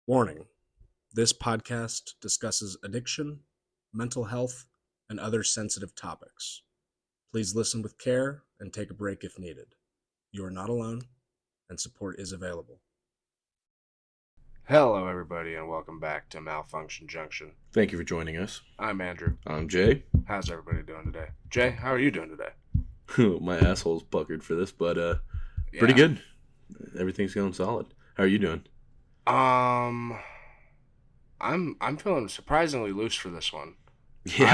Warning: this podcast discusses addiction, mental health, and other sensitive topics. Please listen with care and take a break if needed. You are not alone, and support is available. Hello, everybody, and welcome back to Malfunction Junction. Thank you for joining us. I'm Andrew. I'm Jay. How's everybody doing today? Jay, how are you doing today? My asshole's puckered for this, but pretty good. Everything's going solid. How are you doing? I'm feeling surprisingly loose for this one. Yeah,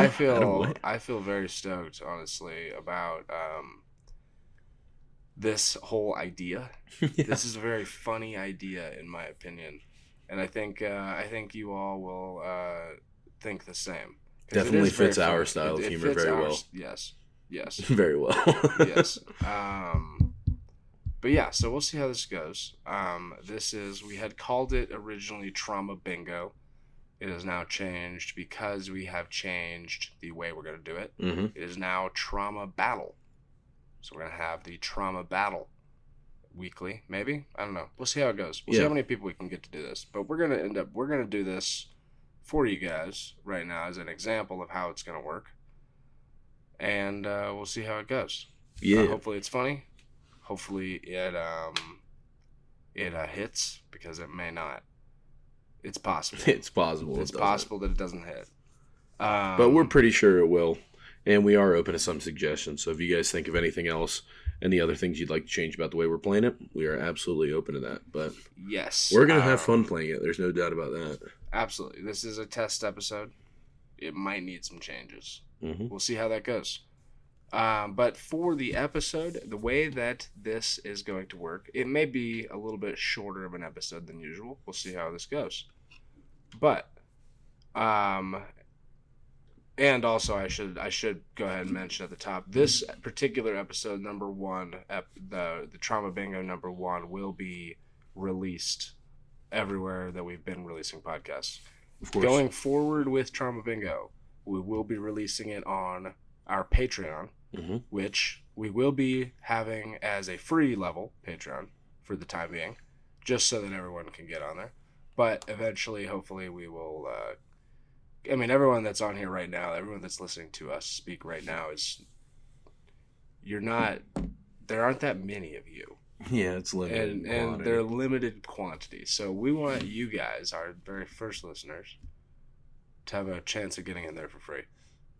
I feel very stoked, honestly, about this whole idea. Yeah. This is a very funny idea, in my opinion, and I think you all will think the same. Definitely fits our style of humor very well. Yes. Very well. Yes. But yeah, so we'll see how this goes. We had called it originally Trauma Bingo. It is now changed because we have changed the way we're going to do it. Mm-hmm. It is now Trauma Battle. So we're going to have the Trauma Battle weekly, maybe? I don't know. We'll see how it goes. We'll see how many people we can get to do this. But we're going to do this for you guys right now as an example of how it's going to work. And we'll see how it goes. Yeah. Hopefully it's funny. Hopefully it hits, because it may not. It's possible. It's possible. It's possible that it doesn't hit. But we're pretty sure it will. And we are open to some suggestions. So if you guys think of anything else, any other things you'd like to change about the way we're playing it, we are absolutely open to that. But yes, we're going to have fun playing it. There's no doubt about that. Absolutely. This is a test episode. It might need some changes. Mm-hmm. We'll see how that goes. But for the episode, the way that this is going to work, it may be a little bit shorter of an episode than usual. We'll see how this goes. But, and also I should go ahead and mention at the top, this particular episode, number 1, the Trauma Bingo number 1, will be released everywhere that we've been releasing podcasts. Of course. Going forward with Trauma Bingo, we will be releasing it on our Patreon, mm-hmm. which we will be having as a free level Patreon for the time being, just so that everyone can get on there. But eventually, hopefully, we will... everyone that's on here right now, everyone that's listening to us speak right now there aren't that many of you. Yeah, it's limited. And they're limited quantity. So we want you guys, our very first listeners, to have a chance of getting in there for free.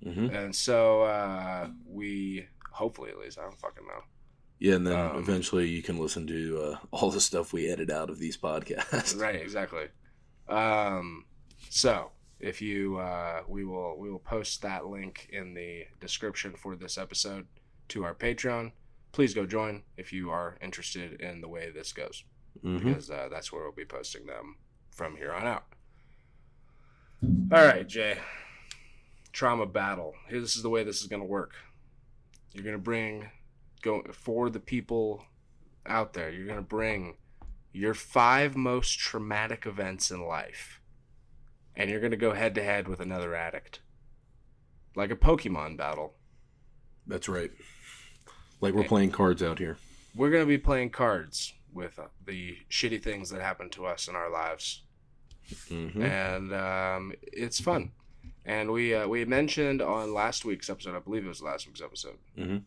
Mm-hmm. And so we, hopefully at least, I don't fucking know. Yeah, and then eventually you can listen to all the stuff we edit out of these podcasts. Right, exactly. So if you, we will post that link in the description for this episode to our Patreon. Please go join if you are interested in the way this goes, mm-hmm. because that's where we'll be posting them from here on out. All right, Jay. Trauma Battle. This is the way this is going to work. You're going to for the people out there, you're going to bring your 5 most traumatic events in life, and you're going to go head to head with another addict, like a Pokemon battle. That's right. Like we're playing cards out here. We're going to be playing cards with the shitty things that happen to us in our lives. Mm-hmm. And it's fun. And we mentioned on last week's episode, I believe it was last week's episode, mm-hmm.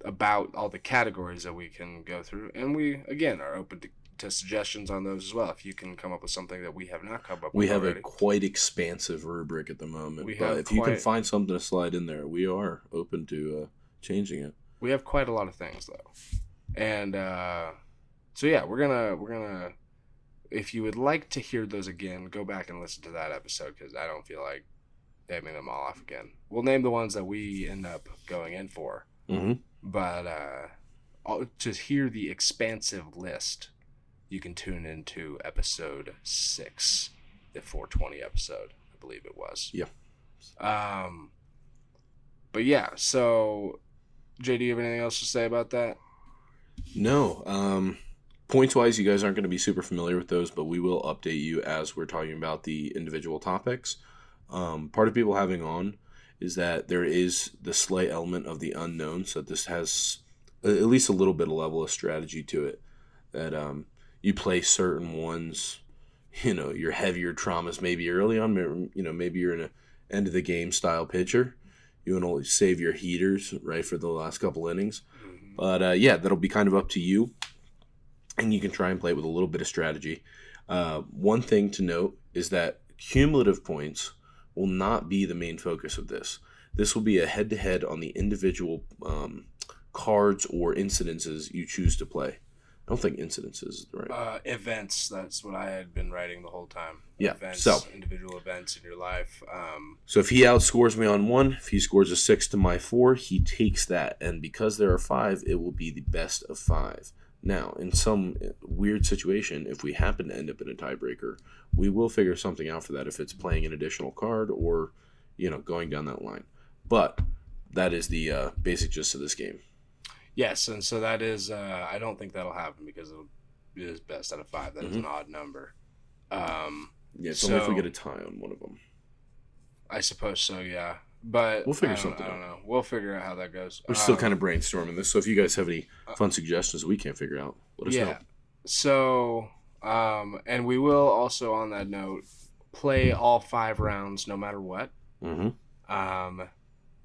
About all the categories that we can go through. And we, again, are open to suggestions on those as well. If you can come up with something that we have not come up with We have already. a quite expansive rubric at the moment. But if you can find something to slide in there, we are open to changing it. We have quite a lot of things, though. And so, yeah, we're gonna if you would like to hear those again, go back and listen to that episode, because I don't feel like naming them all off again. We'll name the ones that we end up going in for. Mm-hmm. But to hear the expansive list, you can tune into episode 6, the 420 episode, I believe it was. Yeah. But yeah, so Jay, do you have anything else to say about that? No. Points-wise, you guys aren't going to be super familiar with those, but we will update you as we're talking about the individual topics. Part of people having on is that there is the slight element of the unknown, so this has at least a little bit of level of strategy to it. That you play certain ones, your heavier traumas maybe early on, maybe you're in a end of the game style pitcher. You want to save your heaters, right, for the last couple innings. Mm-hmm. But, that'll be kind of up to you. And you can try and play it with a little bit of strategy. One thing to note is that cumulative points will not be the main focus of this. This will be a head-to-head on the individual cards or incidences you choose to play. I don't think incidences is the right. Events. That's what I had been writing the whole time. Yeah. Events, So individual events in your life. So if he outscores me on 1, if he scores a 6 to my 4, he takes that. And because there are 5, it will be the best of 5. Now, in some weird situation, if we happen to end up in a tiebreaker, we will figure something out for that if it's playing an additional card or, going down that line. But that is the basic gist of this game. Yes, and so that is, I don't think that'll happen because it is best out of 5. That is an odd number. It's only if we get a tie on one of them. I suppose so, yeah. But we'll figure something out. I don't know. We'll figure out how that goes. We're still kind of brainstorming this, so if you guys have any fun suggestions we can't figure out, let us know. So, and we will also, on that note, play all 5 rounds no matter what. Mm-hmm.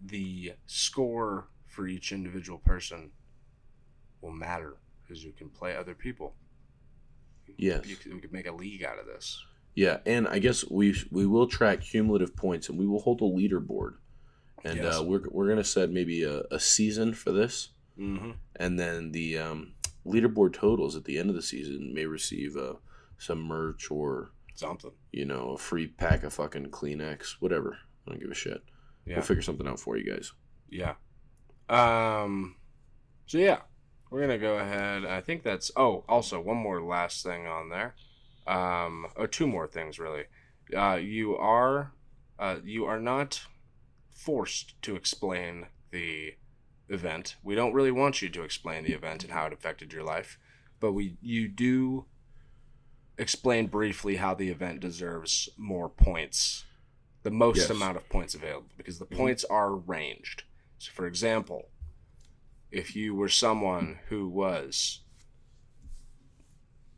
The score for each individual person will matter because you can play other people. Yes. We could make a league out of this. Yeah, and I guess we will track cumulative points, and we will hold a leaderboard. And we're going to set maybe a season for this. Mm-hmm. And then the leaderboard totals at the end of the season may receive some merch or something. A free pack of fucking Kleenex, whatever. I don't give a shit. Yeah. We'll figure something out for you guys. Yeah. So yeah, we're gonna go ahead. I think that's. Oh, also one more last thing on there. 2 more things really. You are not forced to explain the event. We don't really want you to explain the event and how it affected your life, but you do explain briefly how the event deserves more points, the most amount of points available, because the points are ranged. So, for example, if you were someone who was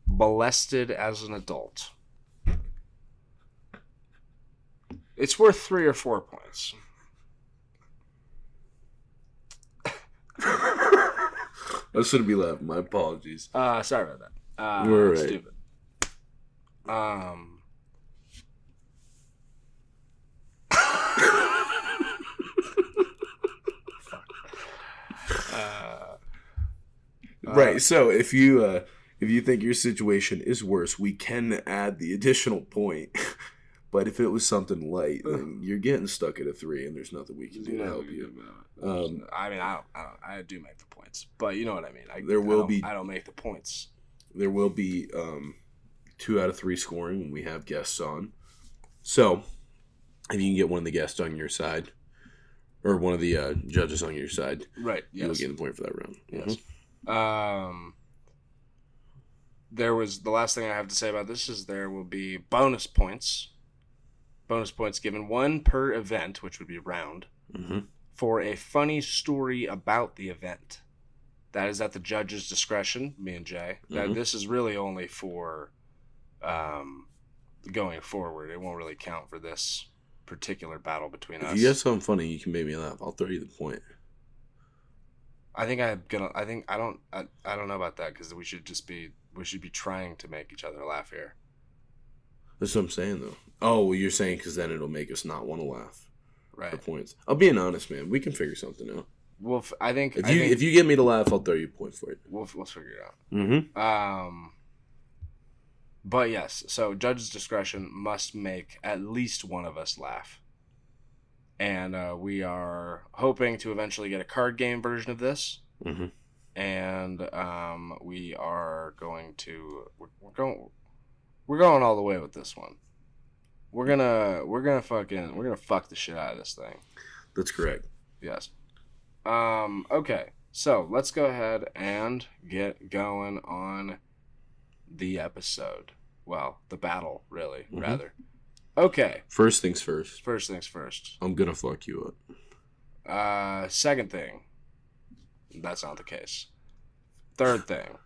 molested as an adult, it's worth 3 or 4 points. I shouldn't be laughing. My apologies. Sorry about that. We're right. Stupid. Right. So if you think your situation is worse, we can add the additional point. But if it was something light, then you're getting stuck at a 3, and there's nothing we can do to help you. I mean, I do make the points, but you know what I mean. I don't make the points. There will be 2 out of 3 scoring when we have guests on. So if you can get one of the guests on your side, or one of the judges on your side, right? Yes, you'll get the point for that round. Yes. There was the last thing I have to say about this is there will be bonus points. Bonus points given 1 per event, which would be round, for a funny story about the event. That is at the judge's discretion, me and Jay. That this is really only for going forward. It won't really count for this particular battle between us. If you got something funny, you can make me laugh. I'll throw you the point. I don't know about that because we should be trying to make each other laugh here. That's what I'm saying, though. Oh, well, you're saying because then it'll make us not want to laugh. Right. For points. I'll be an honest man. We can figure something out. Well, I think if you get me to laugh, I'll throw you a point for it. We'll figure it out. Mm-hmm. But yes, so judge's discretion must make at least one of us laugh. And we are hoping to eventually get a card game version of this. Mm-hmm. And we are going to we're going all the way with this one. We're gonna fuck the shit out of this thing. That's correct. Yes. Okay. So let's go ahead and get going on the episode. Well, the battle, really, rather. Okay. First things first. First things first. I'm gonna fuck you up. Second thing. That's not the case. Third thing.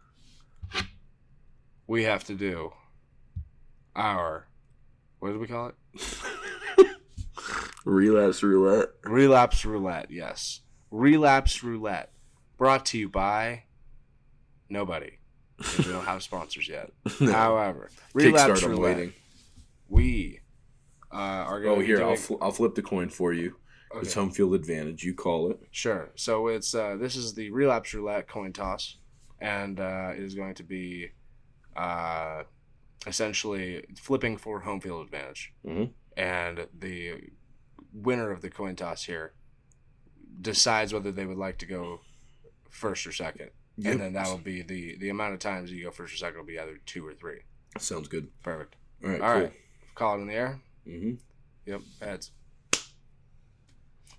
we have to do our, what did we call it? Relapse roulette. Relapse roulette, yes. Relapse roulette. Brought to you by nobody. We don't have sponsors yet. No. However, relapse Kickstart, I'm roulette. waiting. We are going to here, doing... I'll flip the coin for you. Okay. It's home field advantage. You call it. Sure. So it's this is the relapse roulette coin toss, and it is going to be essentially flipping for home field advantage. Mm-hmm. And the winner of the coin toss here decides whether they would like to go first or second. Yep. And then that will be the amount of times you go first or second will be either 2 or 3. Sounds good. Perfect. All right. All cool. right. Call it in the air. Mm-hmm. Yep. Heads.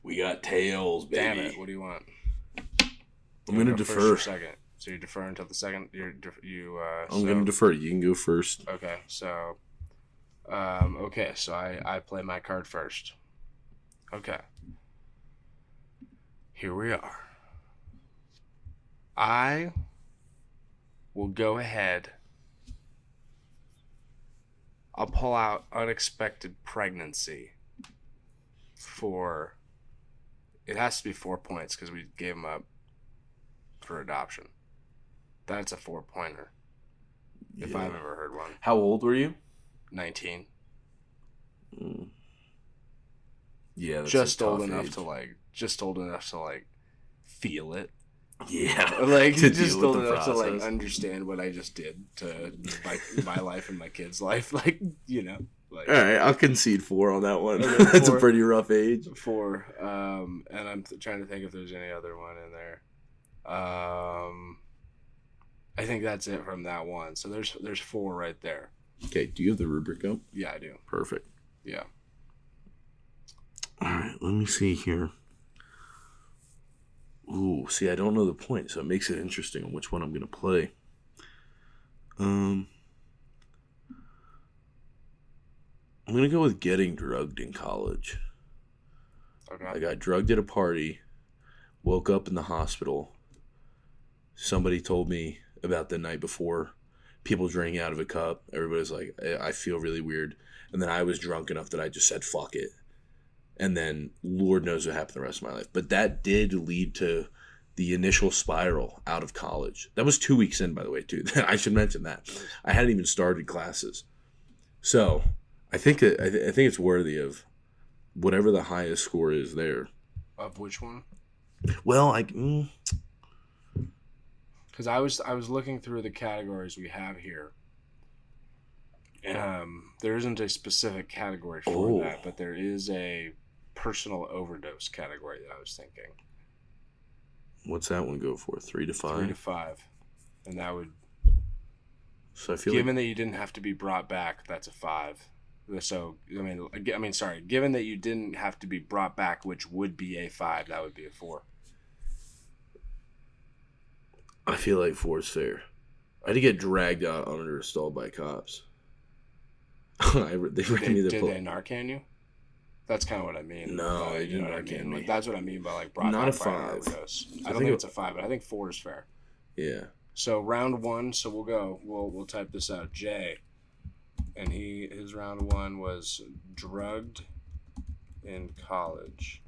We got tails, baby. Damn it. What do you want? I'm going to defer. First or second. So you defer until the second. I'm going to defer. You can go first. Okay. So, So I play my card first. Okay. Here we are. I will go ahead. I'll pull out unexpected pregnancy for... It has to be 4 points because we gave him up for adoption. That's a 4-pointer. If I've ever heard one. How old were you? 19. Yeah, that's just a old tough enough age. just old enough to feel it. Yeah, like to just deal old with the enough to process. understand what I just did to my life and my kid's life. All right, I'll concede 4 on that one. Okay, That's 4. a pretty rough age. 4. And I'm trying to think if there's any other one in there. I think that's it from that one. So there's 4 right there. Okay, do you have the rubric up? Yeah, I do. Perfect. Yeah. All right, let me see here. Ooh, see, I don't know the point, so it makes it interesting on which one I'm going to play. I'm going to go with getting drugged in college. Okay. I got drugged at a party, woke up in the hospital. Somebody told me about the night before, people drinking out of a cup. Everybody's like, I feel really weird. And then I was drunk enough that I just said, fuck it. And then Lord knows what happened the rest of my life. But that did lead to the initial spiral out of college. That was 2 weeks in, by the way, too. I should mention that. I hadn't even started classes. So I think it's worthy of whatever the highest score is there. Of which one? Well, because I was looking through the categories we have here. There isn't a specific category for that, but there is a personal overdose category that I was thinking. What's that one go for? 3 to 5? 3 to 5. And that would... So I feel given that you didn't have to be brought back, that's a 5. So, given that you didn't have to be brought back, which would be a 5, that would be a 4. I feel like 4 is fair. I had to get dragged out under a stall by cops. They ran me the Did they Narcan you? That's kind of what I mean. No, they didn't Narcan me. That's what I mean by brought not back a by an 5. overdose. I don't think it's a 5, but I think 4 is fair. Yeah. So round 1. So we'll go. We'll type this out. Jay, and his round 1 was drugged in college.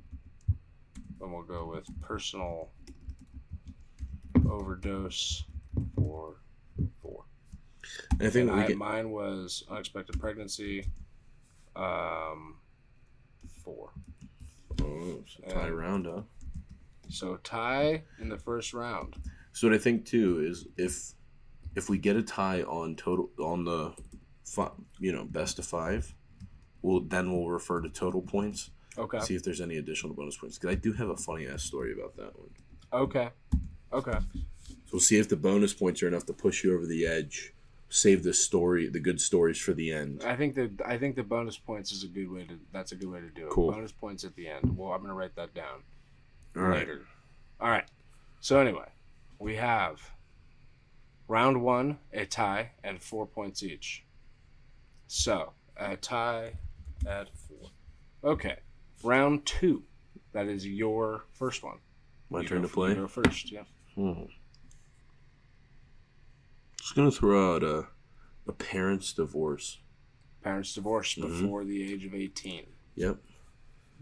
And we'll go with personal overdose for 4. And I think mine was unexpected pregnancy. 4. Oh, so tie round, huh? So tie in the first round. So what I think too is if we get a tie on the best of 5, we'll refer to total points. Okay. See if there's any additional bonus points, because I do have a funny ass story about that one. Okay. So we'll see if the bonus points are enough to push you over the edge. Save the good stories for the end. I think the bonus points is a good way to do it. Cool. Bonus points at the end. Well, I'm gonna write that down later. All right. So anyway, we have round 1, a tie, and 4 points each. So a tie at 4. Okay. Round 2. That is your first one. My turn to play? You go first, yeah. Just going to throw out A parent's divorce. Parents divorced before the age of 18. Yep.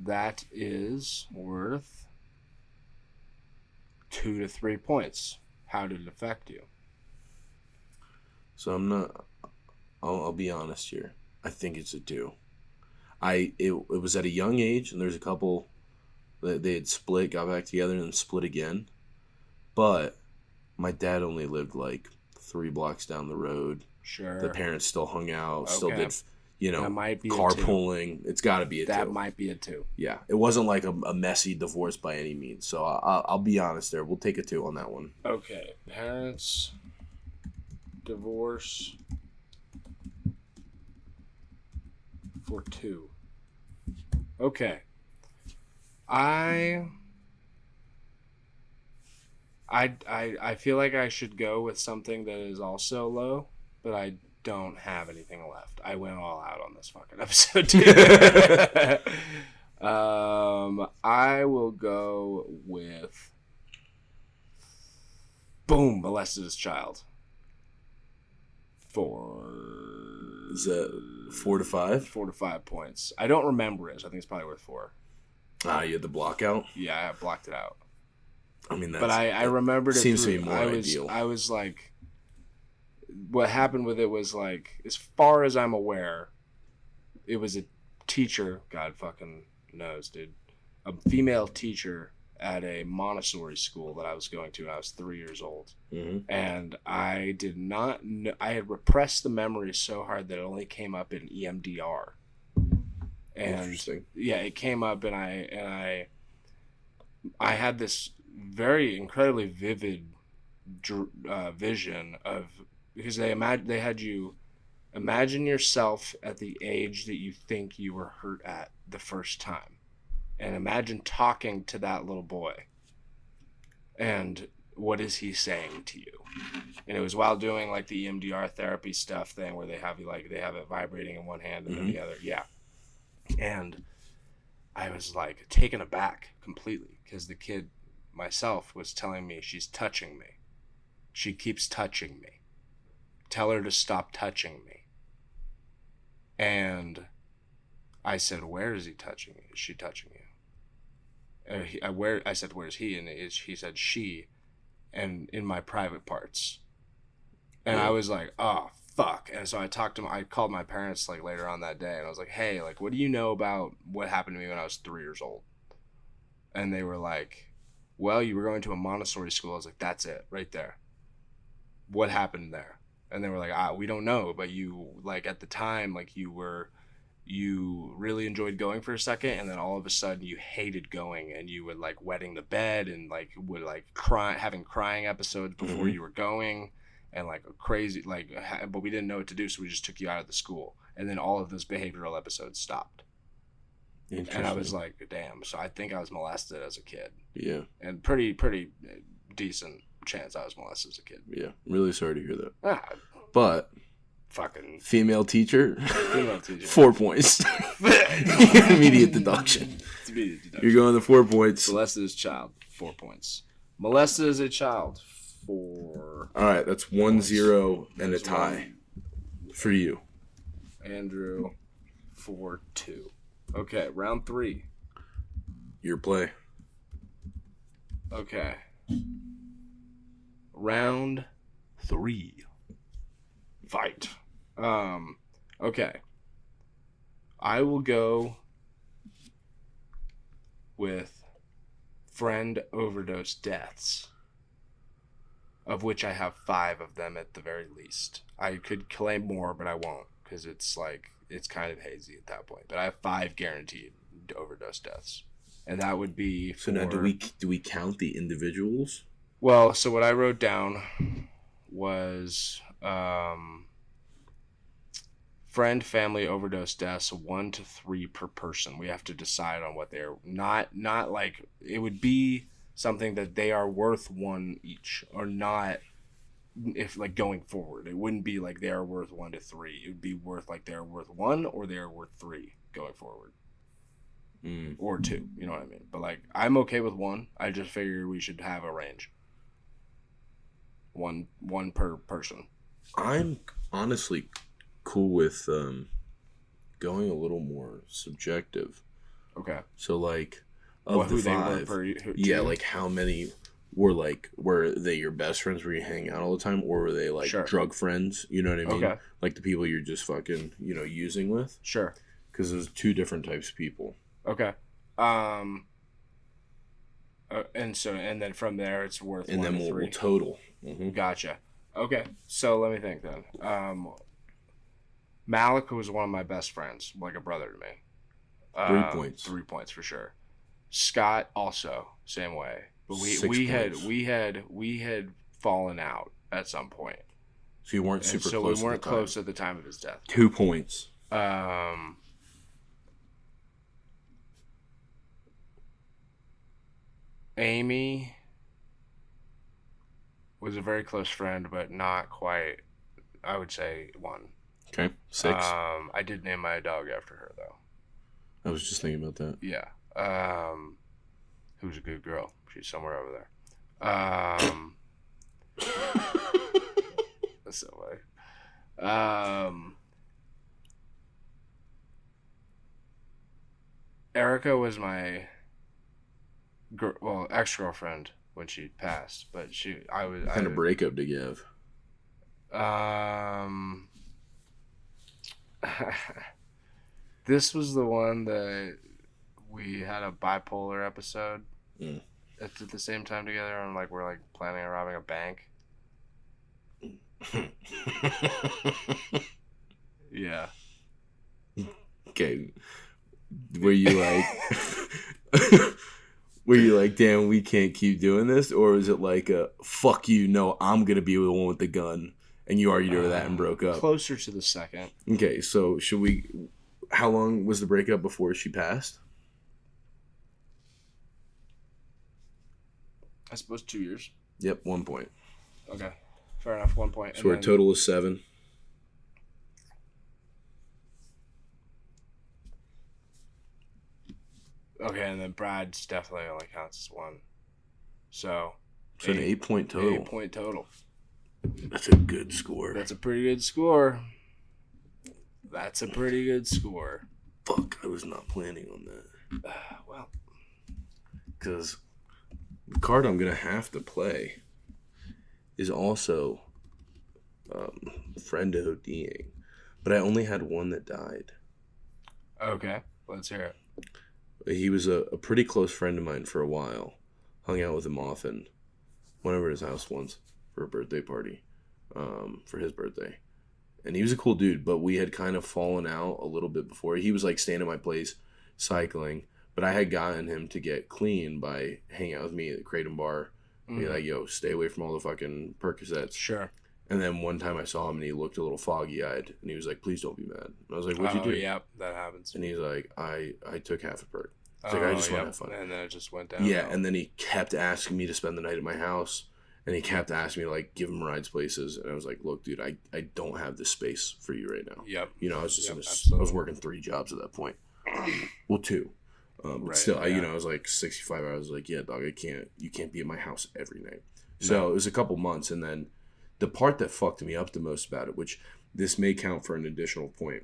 That is worth 2 to 3 points. How did it affect you? So I'm not. I'll be honest here. I think it's a 2. It was at a young age, and there's a couple that they had split, got back together, and then split again. But my dad only lived like 3 blocks down the road. Sure. The parents still hung out, still did, that might be carpooling. It's got to be a 2. That might be a 2. Yeah, it wasn't like a messy divorce by any means. So I'll be honest there. We'll take a 2 on that one. Okay, parents divorce for 2. Okay, I feel like I should go with something that is also low, but I don't have anything left. I went all out on this fucking episode, dude. I will go with boom, molested as child. 4. Is that 4 to 5? 4 to 5 points. I don't remember it, so I think it's probably worth 4. You had the block out? Yeah, I blocked it out. I mean, but I remembered it. Seems to be more ideal. I was like, what happened with it was like, as far as I'm aware, it was a teacher. God fucking knows, dude. A female teacher at a Montessori school that I was going to when I was 3 years old. Mm-hmm. And I did not know, I had repressed the memory so hard that it only came up in EMDR. And interesting. Yeah, it came up, and I had this very incredibly vivid vision of, because they had you imagine yourself at the age that you think you were hurt at the first time, and imagine talking to that little boy, and what is he saying to you? And it was while doing like the EMDR therapy stuff thing where they have it vibrating in one hand and then the other. Yeah. And I was like taken aback completely because the kid, myself, was telling me she's touching me. She keeps touching me. Tell her to stop touching me. And I said, where is he touching you? Is she touching you? I said, where's he? And he said, she, and in my private parts. And I was like, oh, fuck. And so I called my parents like later on that day, and I was like, hey, like, what do you know about what happened to me when I was 3 years old? And they were like, well, you were going to a Montessori school. I was like, that's it right there. What happened there? And they were like, we don't know, but you, like, at the time, like, you really enjoyed going for a second, and then all of a sudden you hated going, and you would like wetting the bed and like would like having crying episodes before you were going, and like crazy, like, but we didn't know what to do, so we just took you out of the school, and then all of those behavioral episodes stopped. And I was like, damn. So I think I was molested as a kid. Yeah. And pretty decent chance I was molested as a kid. Yeah. Really sorry to hear that. But fucking female teacher. 4 points. Immediate deduction. You're going to 4 points. Molested as a child, 4 points. Molested as a child, 4. All right, that's 1-0 and a tie for you. Andrew, 4-2. Okay, round 3. Your play. Okay. Round 3. Fight. Okay. I will go with friend overdose deaths, of which I have 5 of them at the very least. I could claim more, but I won't, because it's kind of hazy at that point. But I have 5 guaranteed overdose deaths, and that would be. So now, do we count the individuals? Well, so what I wrote down was friend, family overdose deaths, 1 to 3 per person. We have to decide on what they're not like. It would be something that they are worth 1 each, or not. If like going forward, it wouldn't be like they are worth 1 to 3. It would be worth like they're worth 1 or they're worth 3 going forward, or 2. You know what I mean? But like, I'm okay with 1. I just figured we should have a range. One per person. I'm honestly cool with going a little more subjective. Okay. So like, of the who they were five, for you? yeah, like how many were they your best friends where you hang out all the time, or were they like Sure. drug friends? You know what I mean? Okay. Like the people you're just fucking using with. Sure. Because there's two different types of people. Okay. And then from there it's worth And 1 then to 3. we'll total. Mm-hmm. Gotcha. Okay. So let me think then. Malik was one of my best friends, like a brother to me. 3 points. 3 points for sure. Scott also same way, but 6 points. we had fallen out at some point. So you weren't And super so close. we weren't close at the time of his death. 2 points. Amy was a very close friend, but not quite. I would say 1. Okay, 6. I did name my dog after her though. I was just thinking about that. Yeah. Who's a good girl? She's somewhere over there. That's so funny. Erica was my ex-girlfriend when she passed, but What kind of breakup did you have? This was the one that we had a bipolar episode at the same time together, and we're planning on robbing a bank. Yeah. Okay. Were you like, damn, we can't keep doing this? Or was it like a, fuck you, no, I'm going to be the one with the gun, and you argued over that and broke up? Closer to the second. Okay, so how long was the breakup before she passed? I suppose 2 years. Yep, 1 point. Okay, fair enough, 1 point. So we're a total of 7. Okay, and then Brad's definitely only counts as 1. So an 8-point total. 8-point total. That's a good score. That's a pretty good score. Fuck, I was not planning on that. Well, because the card I'm going to have to play is also friend ODing. But I only had one that died. Okay, let's hear it. He was a pretty close friend of mine for a while. Hung out with him often. Went over to his house once for a birthday party. For his birthday. And he was a cool dude, but we had kind of fallen out a little bit before. He was staying at my place cycling, but I had gotten him to get clean by hanging out with me at the Kratom Bar. Mm-hmm. Be like, yo, stay away from all the fucking Percocets. Sure. And then one time I saw him and he looked a little foggy-eyed, and he was like, please don't be mad. And I was like, what'd you do? Yeah, that happens. And he's like, I took half a perk. It's I just want to have fun. And then it just went down. Yeah, and then he kept asking me to spend the night at my house. And he kept asking me to give him rides places, and I was like, "Look, dude, I don't have the space for you right now." Yep. I was just I was working 3 jobs at that point. Well, 2. But still, I was like 65 hours. I was like, "Yeah, dog, you can't be at my house every night." So it was a couple months, and then the part that fucked me up the most about it, which this may count for an additional point,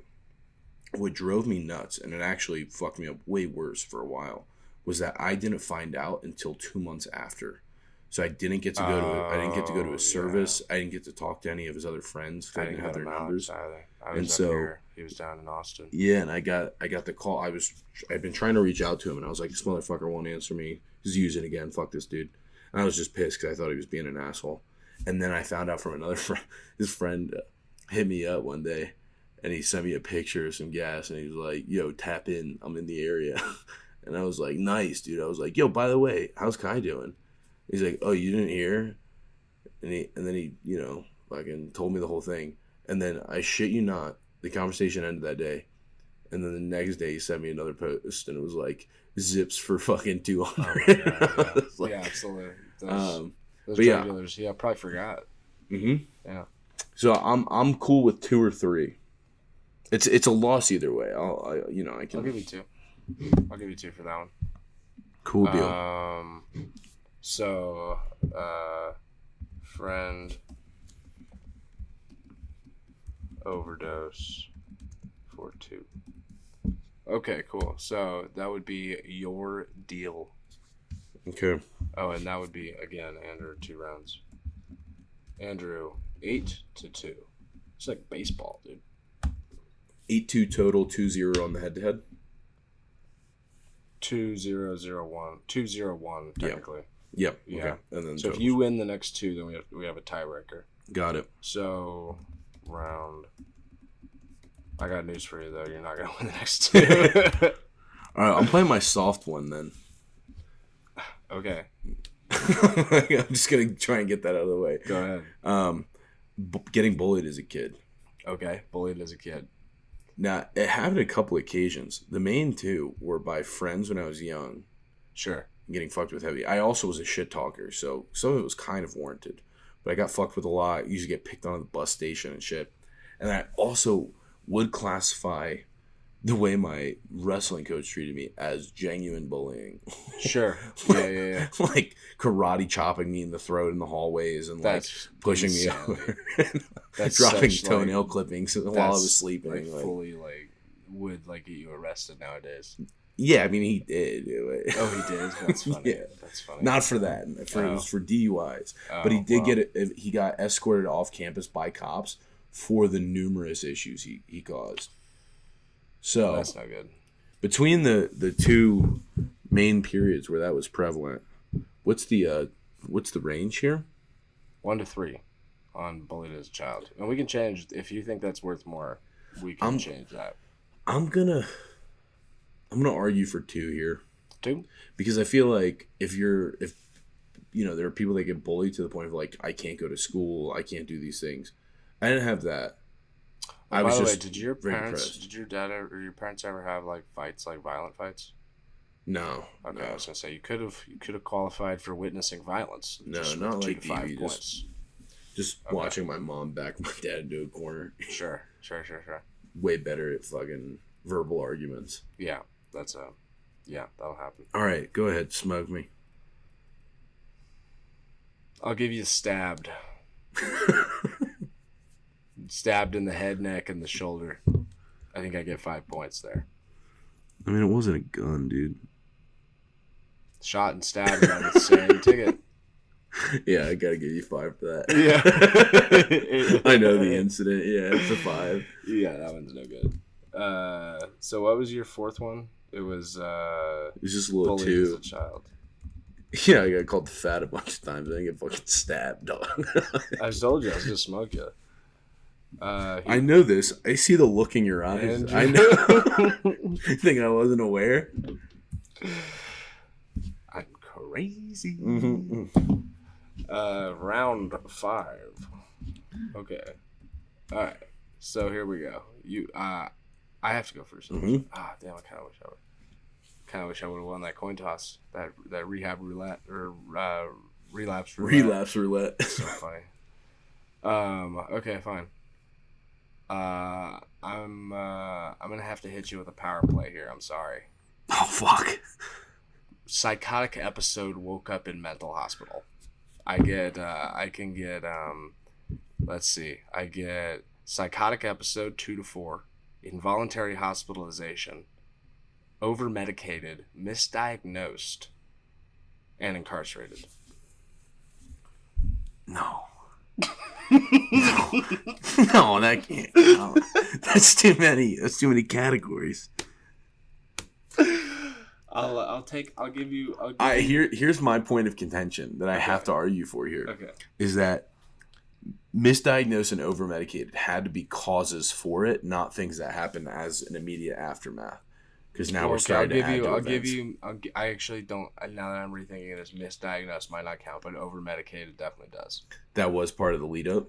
what drove me nuts, and it actually fucked me up way worse for a while, was that I didn't find out until 2 months after. So I didn't get to go to his service. Yeah. I didn't get to talk to any of his other friends. I didn't have their numbers. I was up here. He was down in Austin. Yeah, and I got the call. I'd been trying to reach out to him, and I was like, this motherfucker won't answer me. He's using again. Fuck this dude. And I was just pissed because I thought he was being an asshole. And then I found out from another friend. His friend hit me up one day, and he sent me a picture of some gas, and he was like, yo, tap in. I'm in the area. And I was like, nice, dude. I was like, yo, by the way, how's Kai doing? He's like, oh, you didn't hear? And then he, fucking told me the whole thing. And then I shit you not, the conversation ended that day. And then the next day he sent me another post, and it was like, zips for fucking 200. Oh, yeah. Yeah, absolutely. Those drug dealers, I probably forgot. Mm-hmm. Yeah. So I'm cool with 2 or 3. It's a loss either way. I can. I'll give you 2. I'll give you 2 for that one. Cool deal. So, friend overdose for 2. Okay, cool. So that would be your deal. Okay. Oh, and that would be, again, Andrew, 2 rounds. Andrew, 8-2. It's like baseball, dude. 8-2 total, 2-0 on the head-to-head. 2-0-0-1. 2-0-1, technically. Yep. Yeah. Okay. And then so totals. if you win the next 2, then we have a tiebreaker. Got it. So, round. I got news for you, though. You're not going to win the next 2. All right, I'm playing my soft one then. Okay. I'm just going to try and get that out of the way. Go ahead. Getting bullied as a kid. Okay. Bullied as a kid. Now, it happened a couple occasions. The main 2 were by friends when I was young. Sure. Getting fucked with heavy. I also was a shit talker, so some of it was kind of warranted. But I got fucked with a lot. I used to get picked on at the bus station and shit. And I also would classify the way my wrestling coach treated me as genuine bullying. Sure. Yeah. Like karate chopping me in the throat in the hallways and That's like pushing insanity. me over. That's dropping such, toenail clippings while I was sleeping. Like fully would like get you arrested nowadays. Yeah, I mean he did. Oh, he did. That's funny. Yeah. That's funny. Not for that. It was for DUIs. But he did get it. He got escorted off campus by cops for the numerous issues he caused. So that's not good. Between the 2 main periods where that was prevalent, what's the range here? 1 to 3 on bullied as a child, and we can change if you think that's worth more. We can change that. I'm gonna argue for 2 here. 2? Because I feel like if there are people that get bullied to the point of like I can't go to school, I can't do these things. I didn't have that. By the way, did your dad or your parents ever have like fights, like violent fights? No. Okay, no. I was gonna say you could have qualified for witnessing violence. No, just not like 5 DV, points. Just watching my mom back my dad into a corner. Sure. Way better at fucking verbal arguments. Yeah, that'll happen. All right, go ahead, smoke me. I'll give you stabbed. Stabbed in the head, neck, and the shoulder. I think I get 5 points there. I mean, it wasn't a gun, dude. Shot and stabbed on the same ticket. Yeah, I gotta give you 5 for that. Yeah. I know the incident. Yeah, it's a 5. Yeah, that one's no good. So what was your 4th one? It was just a little bullied 2. as a child. Yeah, I got called fat a bunch of times. I didn't get fucking stabbed, dog. I told you I was gonna smoke you. I know this. I see the look in your eyes. I know. You think I wasn't aware? I'm crazy. Mm-hmm. Round 5. Okay. All right. So here we go. I have to go first. Mm-hmm. Damn! I kind of wish I would have won that coin toss. That rehab roulette or relapse roulette. Relapse roulette. So funny. Okay, fine. I'm gonna have to hit you with a power play here. I'm sorry. Oh fuck. Psychotic episode woke up in mental hospital. I can get let's see. I get psychotic episode 2 to 4, involuntary hospitalization, over medicated, misdiagnosed, and incarcerated. No. No, that can't. No. That's too many. That's too many categories. I'll give you. Here's my point of contention that I have to argue for here. Okay. Is that misdiagnosed and over-medicated had to be causes for it, not things that happened as an immediate aftermath. Because now we're starting to add to events. I actually don't. Now that I'm rethinking it, as misdiagnosed might not count, but over-medicated definitely does. That was part of the lead-up?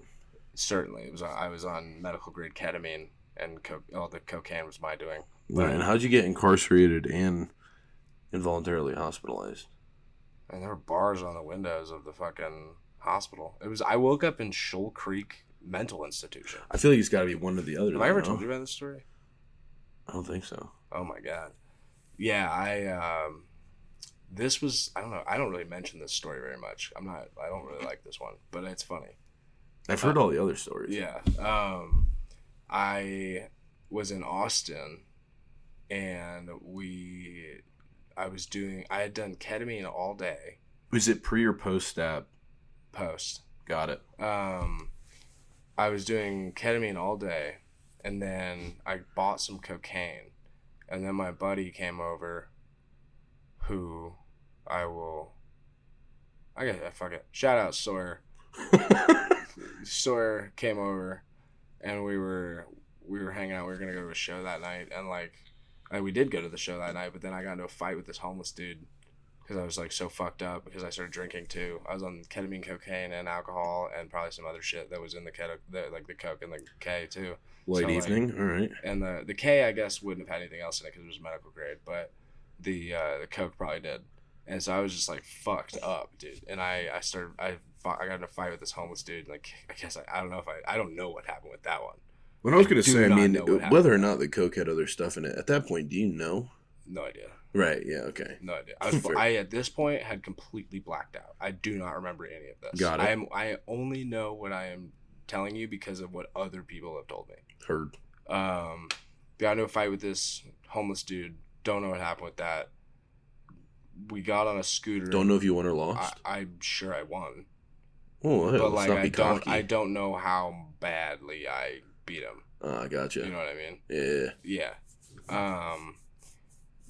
Certainly. It was. I was on medical-grade ketamine, and the cocaine was my doing. Right, and how'd you get incarcerated and involuntarily hospitalized? And there were bars on the windows of the fucking hospital. I woke up in Shoal Creek Mental Institution. I feel like it's got to be one or the other. Have I ever told you about this story? I don't think so. Oh my god. Yeah, this was, I don't know, I don't really mention this story very much. I don't really like this one, but it's funny. I've heard all the other stories. Yeah. I was in Austin, and I had done ketamine all day. Was it pre or post stab? Post. Got it. I was doing ketamine all day, and then I bought some cocaine, and then my buddy came over, who fuck it. Shout out Sawyer. Sawyer came over, and we were hanging out. We were gonna go to a show that night, and we did go to the show that night. But then I got into a fight with this homeless dude because I was like so fucked up because I started drinking too. I was on ketamine, cocaine, and alcohol, and probably some other shit that was in the coke and the K too. Late evening, all right. And the K I guess wouldn't have had anything else in it because it was medical grade, but the coke probably did. And so I was just like fucked up, dude. And I got in a fight with this homeless dude. Like I guess I don't know what happened with that one. What I was going to say, I mean, whether or not the coke had other stuff in it, at that point, do you know? No idea. Right, yeah, okay. No idea. I at this point had completely blacked out. I do not remember any of this. Got it. I only know what I am telling you because of what other people have told me. Heard. Got into a fight with this homeless dude. Don't know what happened with that. We got on a scooter. Don't know if you won or lost. I'm sure I won. Oh, hey, but like I don't know how badly I beat him. I gotcha. You know what I mean? Yeah. Yeah.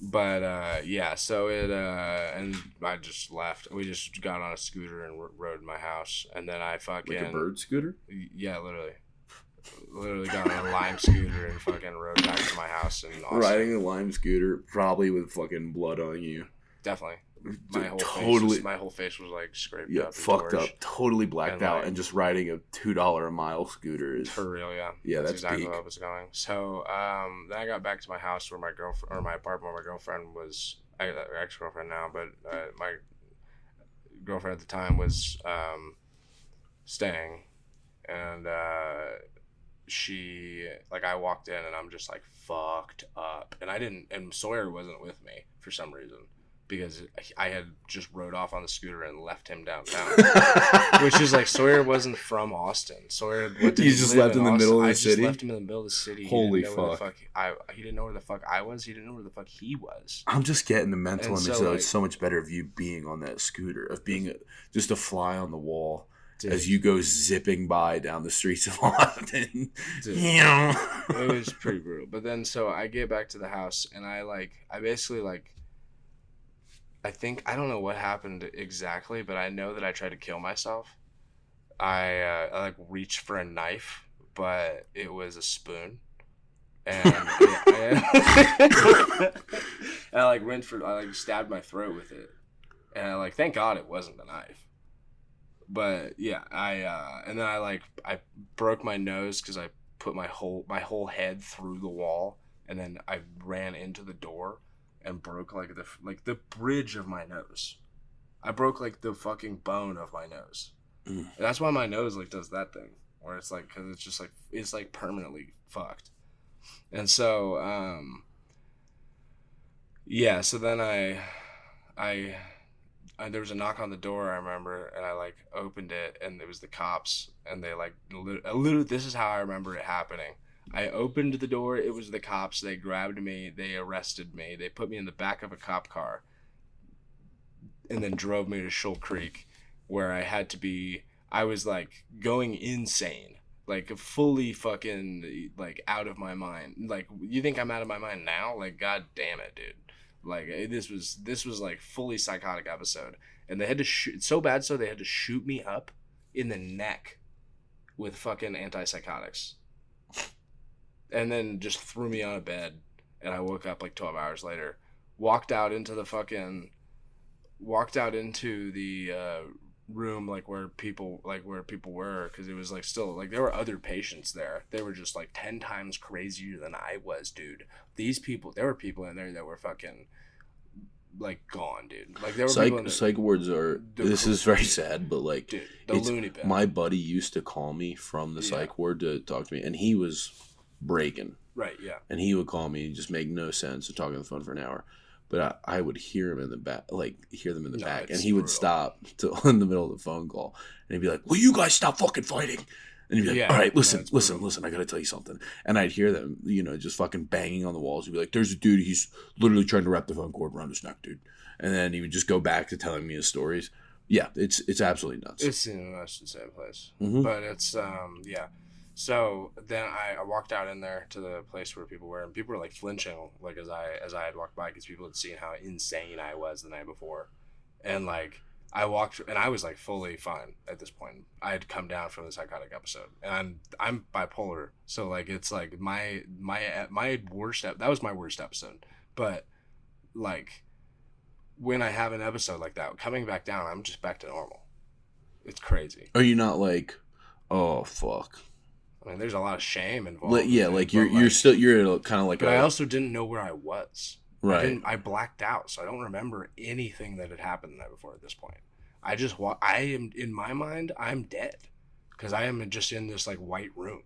But yeah. So it and I just left. We just got on a scooter and rode to my house, and then I fucking like a bird scooter. Yeah, literally got on a Lime scooter and fucking rode back to my house in Austin. Riding a Lime scooter, probably with fucking blood on you. Definitely. My whole face was like scraped up. Fucked up. Totally blacked out. And just riding a $2 a mile scooter is... For real, yeah. Yeah, that's exactly peak. where I was going. So, then I got back to my house where my apartment where my girlfriend was... ex-girlfriend now, but my girlfriend at the time was staying. And she... Like, I walked in and I'm just like fucked up. And Sawyer wasn't with me for some reason. Because I had just rode off on the scooter and left him downtown. Which is like, Sawyer wasn't from Austin. Sawyer you just left in the middle of the city? I just left him in the middle of the city. Holy fuck. He didn't know where the fuck I was. He didn't know where the fuck he was. I'm just getting the mental image, so, though. It's so much better of you being on that scooter, of being just a fly on the wall. Dude. As you go zipping by down the streets of Austin. Dude, it was pretty brutal. But then, so I get back to the house, and I basically I don't know what happened exactly, but I know that I tried to kill myself. I reached for a knife, but it was a spoon. And I stabbed my throat with it. And thank God it wasn't a knife. But yeah, and then I broke my nose because I put my whole head through the wall, and then I ran into the door and broke the bridge of my nose. I broke the fucking bone of my nose. And that's why my nose does that thing where it's because it's just it's permanently fucked. And so yeah, so then I there was a knock on the door, I remember, and I opened it, and it was the cops, and they literally this is how I remember it happening. I opened the door, it was the cops, they grabbed me, they arrested me, they put me in the back of a cop car, and then drove me to Shoal Creek, where I was going insane, fully fucking, out of my mind. You think I'm out of my mind now? God damn it, dude. This was fully psychotic episode, and they had to shoot, so bad so they had to shoot me up in the neck with fucking antipsychotics. And then just threw me on a bed, and I woke up 12 hours later. Walked out into the room where people were, because it was still there were other patients there. They were just 10 times crazier than I was, dude. There were people in there that were fucking gone, dude. There were psych wards are. This is very sad, but dude, the loony bin. My buddy used to call me from the psych ward to talk to me, and he was breaking. Right, yeah. And he would call me, just make no sense, and talk on the phone for an hour. But I would hear him in the back, hear them in the back, and he would stop in the middle of the phone call, and he'd be like, "Will you guys stop fucking fighting?" And you'd be like, Yeah, all right, listen, that's listen, brutal. listen, I gotta tell you something. And I'd hear them, just fucking banging on the walls. You'd be like, there's a dude, he's literally trying to wrap the phone cord around his neck, dude. And then he would just go back to telling me his stories. Yeah, it's absolutely nuts. It's in a much the same place. Mm-hmm. But it's, yeah. So then I walked out in there to the place where people were, and people were like flinching, like as I had walked by, because people had seen how insane I was the night before, and like I walked, and I was like fully fine at this point. I had come down from the psychotic episode, and I'm bipolar, so like it's like my worst that was my worst episode, but like when I have an episode like that, coming back down, I'm just back to normal. It's crazy. Are you not like, oh fuck? I mean, there's a lot of shame involved. Yeah, like you're still kind of like. But I also didn't know where I was. Right. I blacked out, so I don't remember anything that had happened the night before. At this point, I just I am in my mind. I'm dead because I am just in this like white room.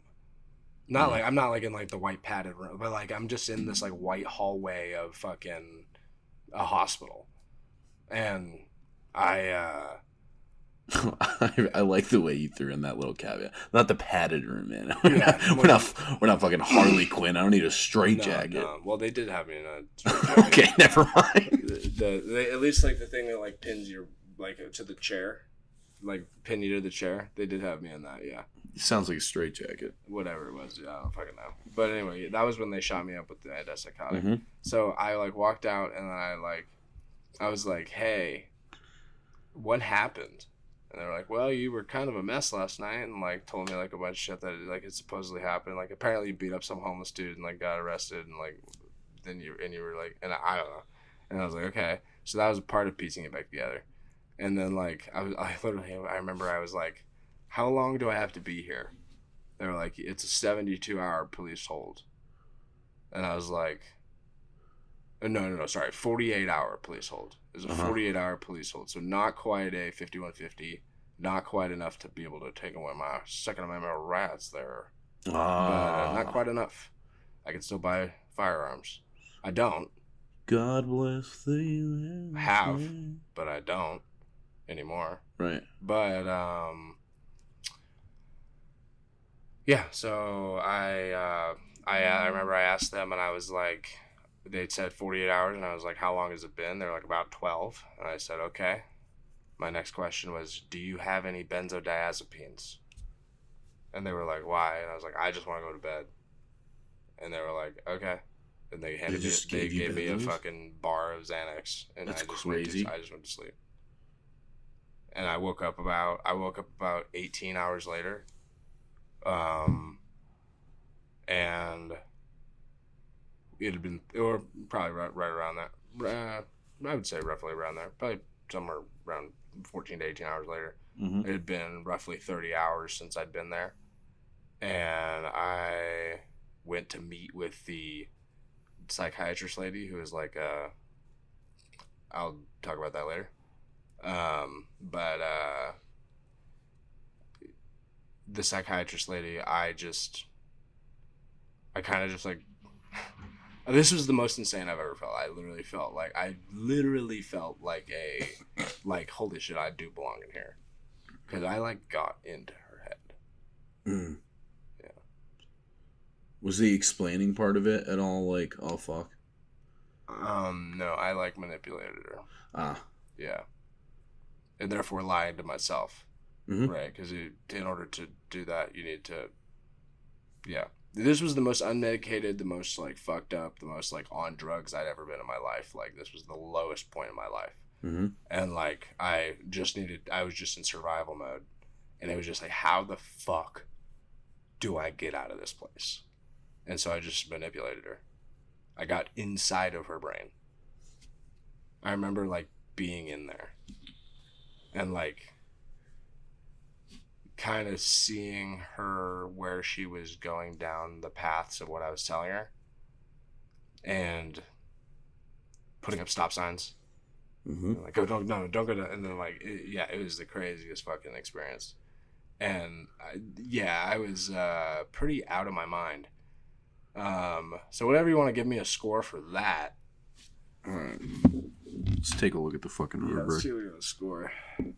Not like I'm not like in like the white padded room, but like I'm just in this like white hallway of fucking a hospital, and I. I like the way you threw in that little caveat. Not the padded room, man. Yeah, we're not fucking Harley Quinn. I don't need a straitjacket. No. Well, they did have me in a. Okay, never mind. They, at least like the thing that like pins your like to the chair, like pin you to the chair. They did have me in that. Yeah. It sounds like a straitjacket. Whatever it was, I don't fucking know. But anyway, that was when they shot me up with the antipsychotic. Mm-hmm. So I like walked out and I was like, hey, what happened? And they were like, well, you were kind of a mess last night, and like told me like a bunch of shit that like it supposedly happened. Like apparently you beat up some homeless dude and like got arrested, and like then you were like, and I don't know. And I was like, okay. So that was a part of piecing it back together. And then like I remember I was like, how long do I have to be here? They were like, it's a 72-hour police hold. And I was like, no, sorry, 48-hour police hold. It was a 48-hour police hold, so not quite a 5150, not quite enough to be able to take away my Second Amendment rights there. But not quite enough. I can still buy firearms. I don't. God bless the have, but I don't anymore. Right. But yeah. So I remember I asked them, and I was like, they'd said 48 hours, and I was like, how long has it been? They're like, about 12. And I said, okay. My next question was, do you have any benzodiazepines? And they were like, why? And I was like, I just want to go to bed. And they were like, okay. And they gave me a fucking bar of Xanax, and That's I just crazy. I just went to sleep. And I woke up about 18 hours later. And it had been, or probably right around that. I would say roughly around there. Probably somewhere around 14 to 18 hours later. Mm-hmm. It had been roughly 30 hours since I'd been there. And I went to meet with the psychiatrist lady who was like, I'll talk about that later. But the psychiatrist lady, I kind of just like, this was the most insane I've ever felt. I literally felt like like, holy shit, I do belong in here. Because I like got into her head. Mm. Yeah. Was the explaining part of it at all like, oh fuck? No, I like manipulated her. Ah. Yeah. And therefore lied to myself. Mm-hmm. Right, because in order to do that, you need to, yeah. This was the most unmedicated, the most like fucked up, the most like on drugs I'd ever been in my life. Like this was the lowest point in my life. Mm-hmm. And like I was just in survival mode, and it was just like, how the fuck do I get out of this place? And so I just manipulated her. I got inside of her brain. I remember like being in there and like kind of seeing her where she was going down the paths of what I was telling her, and putting up stop signs. Mm-hmm. Like, don't go down. And then like, it was the craziest fucking experience. And I was pretty out of my mind. So whatever you want to give me a score for that. All right. Let's take a look at the fucking rubric. Let's see what you're gonna score.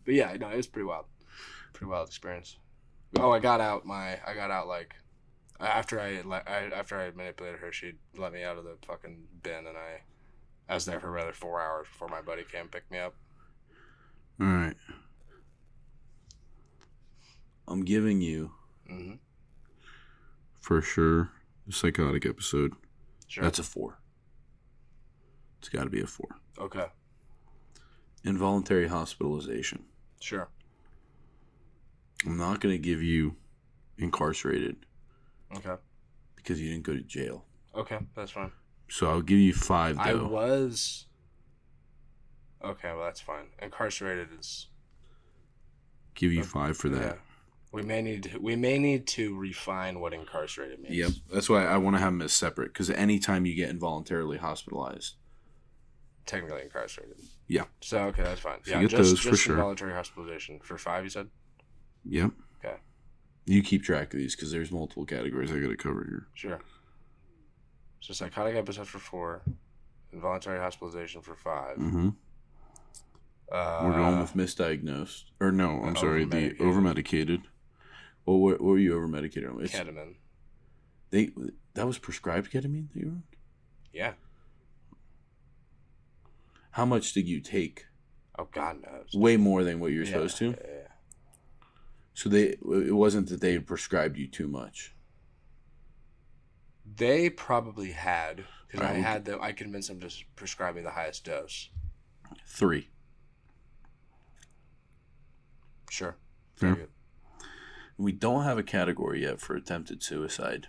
But yeah, no, it was pretty wild. Pretty wild experience. Oh, I got out like after I manipulated her, she let me out of the fucking bin, and I was there for another 4 hours before my buddy came pick me up. All right. I'm giving you, for sure, the psychotic episode. Sure. That's a 4. It's got to be a 4. Okay. Involuntary hospitalization. Sure. I'm not going to give you incarcerated. Okay. Because you didn't go to jail. Okay, that's fine. So I'll give you 5, though. I was... Okay, well, that's fine. Incarcerated is... Give you 5 for that. Yeah. We may need to refine what incarcerated means. Yep. That's why I want to have them as separate. Because anytime you get involuntarily hospitalized... Technically incarcerated. Yeah. So, okay, that's fine. So you get those for sure. Involuntary hospitalization. For 5, you said? Yep. Okay. You keep track of these because there's multiple categories I got to cover here. Sure. So psychotic episode for 4, involuntary hospitalization for 5. Mm-hmm. We're going with misdiagnosed. Or no, I'm sorry, the over-medicated. Well, what were you over-medicated on? Ketamine. That was prescribed ketamine that you were on? Yeah. How much did you take? Oh, God knows. Way more than what you're supposed to? Yeah. So it wasn't that they prescribed you too much. They probably had, because I convinced them to prescribe me the highest dose. 3. Sure. Very good. We don't have a category yet for attempted suicide.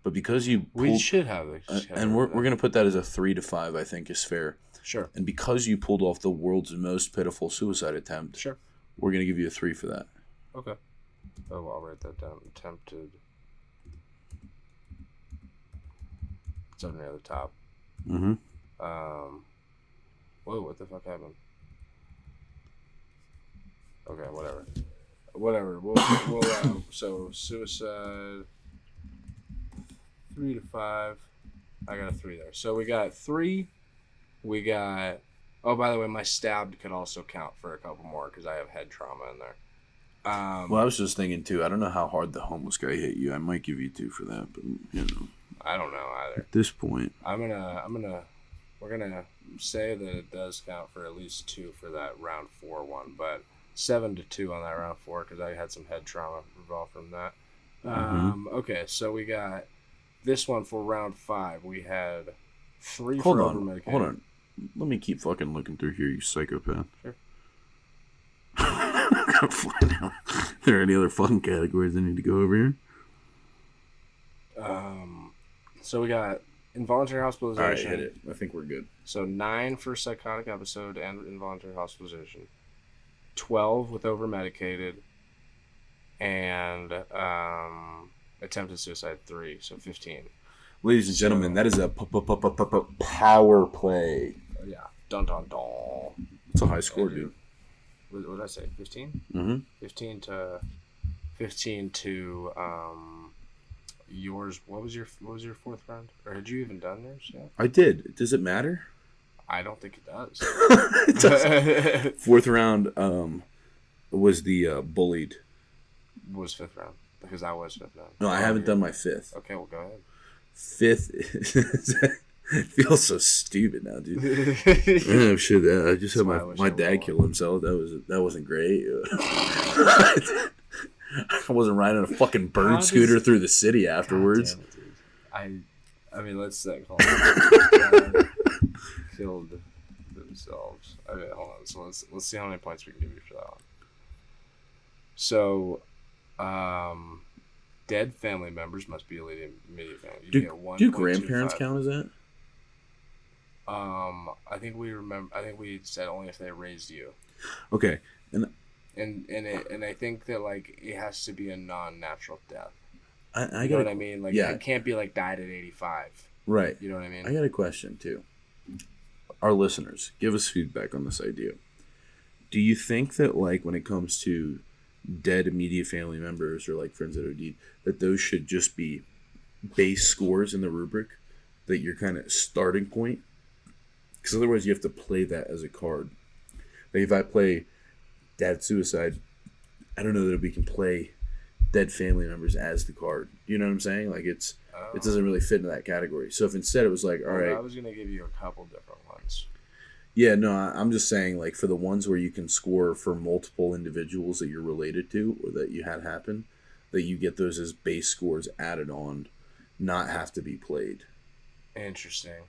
But because we should have a and we're going to put that as a 3 to 5, I think is fair. Sure. And because you pulled off the world's most pitiful suicide attempt, sure, we're going to give you a 3 for that. Okay. Oh, I'll write that down. Attempted. It's up near the top. Mm-hmm. Whoa, what the fuck happened? Okay, whatever. We'll so suicide 3 to 5. I got a 3 there. So we got 3. We got. Oh, by the way, my stabbed could also count for a couple more because I have head trauma in there. Well, I was just thinking too. I don't know how hard the homeless guy hit you. I might give you 2 for that, but I don't know either. At this point, we're gonna say that it does count for at least 2 for that round 4 one, but 7 to 2 on that round 4 because I had some head trauma involved from that. Okay, so we got this one for round 5. We had 3 for over-medicated. Hold on. Let me keep fucking looking through here, you psychopath. Sure. I'm gonna find out if there are any other fucking categories I need to go over here. So we got involuntary hospitalization. All right, hit it. I think we're good. So 9 for psychotic episode and involuntary hospitalization. 12 with over-medicated. And attempted suicide 3, so 15. Ladies and gentlemen, that is a power play. Yeah. Dun dun dun. It's a high score, dude. What did I say? 15? Mm-hmm. 15 to yours. What was your 4th round? Or had you even done yours yet? I did. Does it matter? I don't think it does. It does. 4th round was the bullied. Was 5th round because I was 5th round. No, I haven't done my 5th. Okay, well go ahead. 5th it feels so stupid now, dude. Oh shit! I just had my dad kill himself. That wasn't great. I wasn't riding a fucking bird scooter through the city afterwards. God damn it, dude. I mean, let's say killed themselves. Okay, hold on. So let's see how many points we can give you for that one. So, dead family members must be immediate family. Do grandparents count as that? I think we said only if they raised you. Okay, and I think that like it has to be a non-natural death. I you know what I mean? Like it can't be like died at 85. Right. You know what I mean? I got a question too. Our listeners, give us feedback on this idea. Do you think that like when it comes to dead immediate family members or like friends that OD'd, that those should just be base scores in the rubric, that your kind of starting point? Because otherwise you have to play that as a card. Like if I play dad suicide, I don't know that we can play dead family members as the card. You know what I'm saying? Like it doesn't really fit into that category. So if instead it was like, all right, I was gonna give you a couple different ones. Yeah, no, I'm just saying, like, for the ones where you can score for multiple individuals that you're related to or that you had happen, that you get those as base scores added on, not have to be played. Interesting.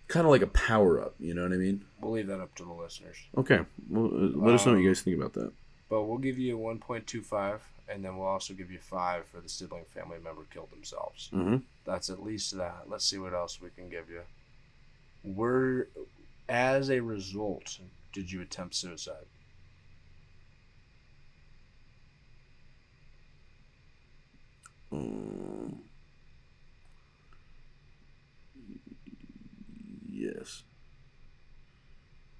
Kind of like a power-up, you know what I mean? We'll leave that up to the listeners. Okay. Well, let us know what you guys think about that. But we'll give you 1.25, and then we'll also give you 5 for the sibling family member killed themselves. Mm-hmm. That's at least that. Let's see what else we can give you. As a result, did you attempt suicide? Yes.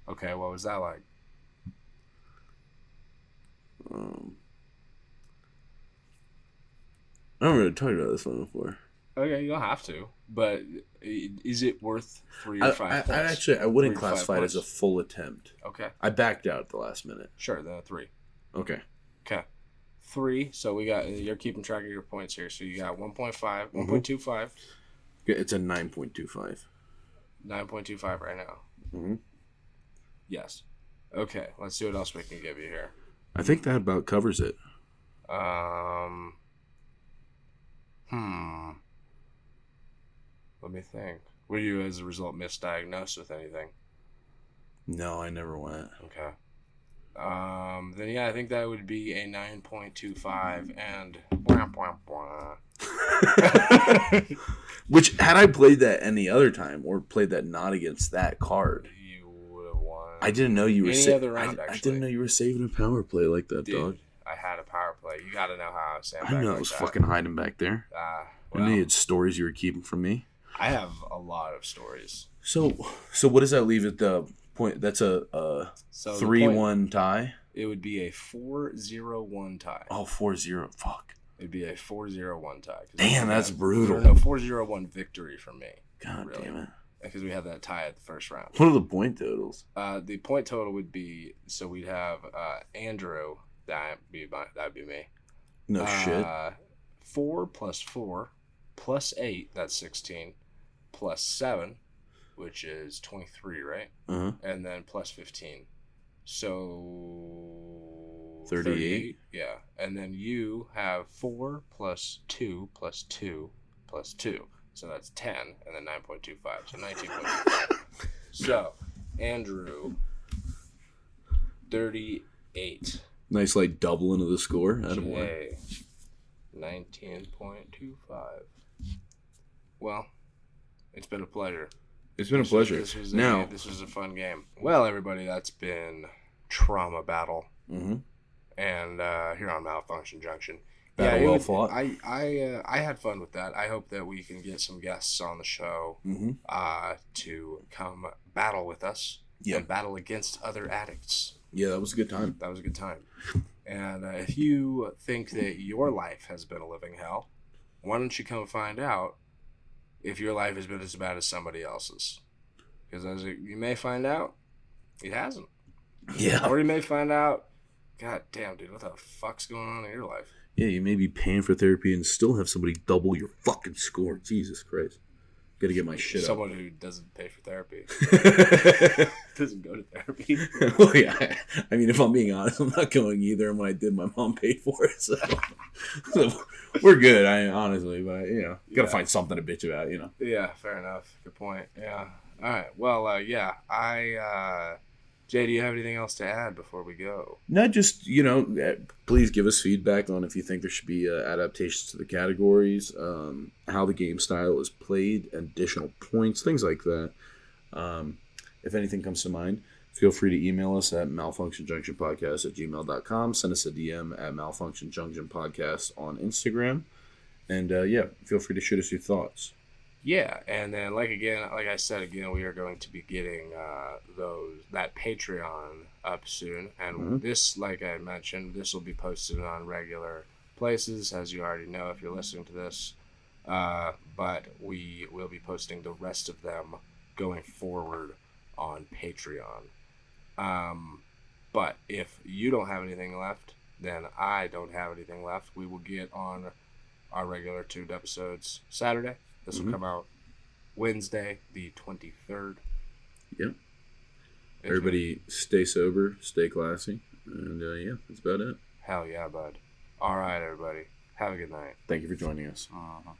Okay, what was that like? I haven't really talked about this one before. Okay, you don't have to, but is it worth 3 or 5 points? I wouldn't classify it as a full attempt. Okay. I backed out at the last minute. Sure, then a 3. Okay. 3, so you're keeping track of your points here, so you got 1.5, 1.25. It's a 9.25. 9.25 right now. Mm-hmm. Yes. Okay, let's see what else we can give you here. I think that about covers it. Let me think. Were you, as a result, misdiagnosed with anything? No, I never went. Okay. Then yeah, I think that would be a 9.25 and blah, blah, blah. Which, had I played that any other time or played that not against that card, you would have won. I didn't know you were other round, I didn't know you were saving a power play like that, Dude, dog. I had a power play. You got to know how I was I know I was fucking hiding back there. I knew you had stories you were keeping from me. I have a lot of stories. So what does that leave at the point? That's a 3-1 tie? It would be a 4-0-1 tie. Oh, 4-0. Fuck. It'd be a 4-0-1 tie. Damn, that's brutal. No, 4-0-1 victory from me. God damn it. Because we had that tie at the first round. What are the point totals? The point total would be, so we'd have Andrew, that'd be me. No shit. 4 plus 4 plus 8, that's 16, plus 7, which is 23, right? Uh-huh. And then plus 15. So 38. Yeah. And then you have 4 plus 2 plus 2 plus 2. So that's 10, and then 9.25. So 19.25. So, Andrew, 38. Nice, like, doubling of the score. Jay, 19.25. Well, it's been a pleasure. It's been a pleasure. This was a fun game. Well, everybody, that's been Trauma Battle. Mm-hmm. And here on Malfunction Junction. Battle well fought. I had fun with that. I hope that we can get some guests on the show to come battle with us and battle against other addicts. Yeah, that was a good time. And if you think that your life has been a living hell, why don't you come find out if your life has been as bad as somebody else's? Because as you may find out, it hasn't. Yeah. Or you may find out, God damn, dude, what the fuck's going on in your life? Yeah, you may be paying for therapy and still have somebody double your fucking score. Jesus Christ. Gotta get my shit Someone who doesn't pay for therapy. up. Doesn't go to therapy. Well, yeah. I mean, if I'm being honest, I'm not going either. And when I did, my mom paid for it. So we're good, honestly. But, gotta find something to bitch about, Yeah, fair enough. Good point. Yeah. All right. Well, Jay, do you have anything else to add before we go? No, just, please give us feedback on if you think there should be adaptations to the categories, how the game style is played, additional points, things like that. If anything comes to mind, feel free to email us at malfunctionjunctionpodcast@gmail.com. Send us a DM at malfunctionjunctionpodcast on Instagram. And, feel free to shoot us your thoughts. Yeah, and then like I said, we are going to be getting that Patreon up soon, and this, like I mentioned, this will be posted on regular places, as you already know if you're listening to this. But we will be posting the rest of them going forward on Patreon. But if you don't have anything left, then I don't have anything left. We will get on our regular tuned episodes Saturday. This will come out Wednesday, the 23rd. Yep. Everybody stay sober, stay classy, and yeah, that's about it. Hell yeah, bud. All right, everybody. Have a good night. Thank you for joining us. Uh-huh.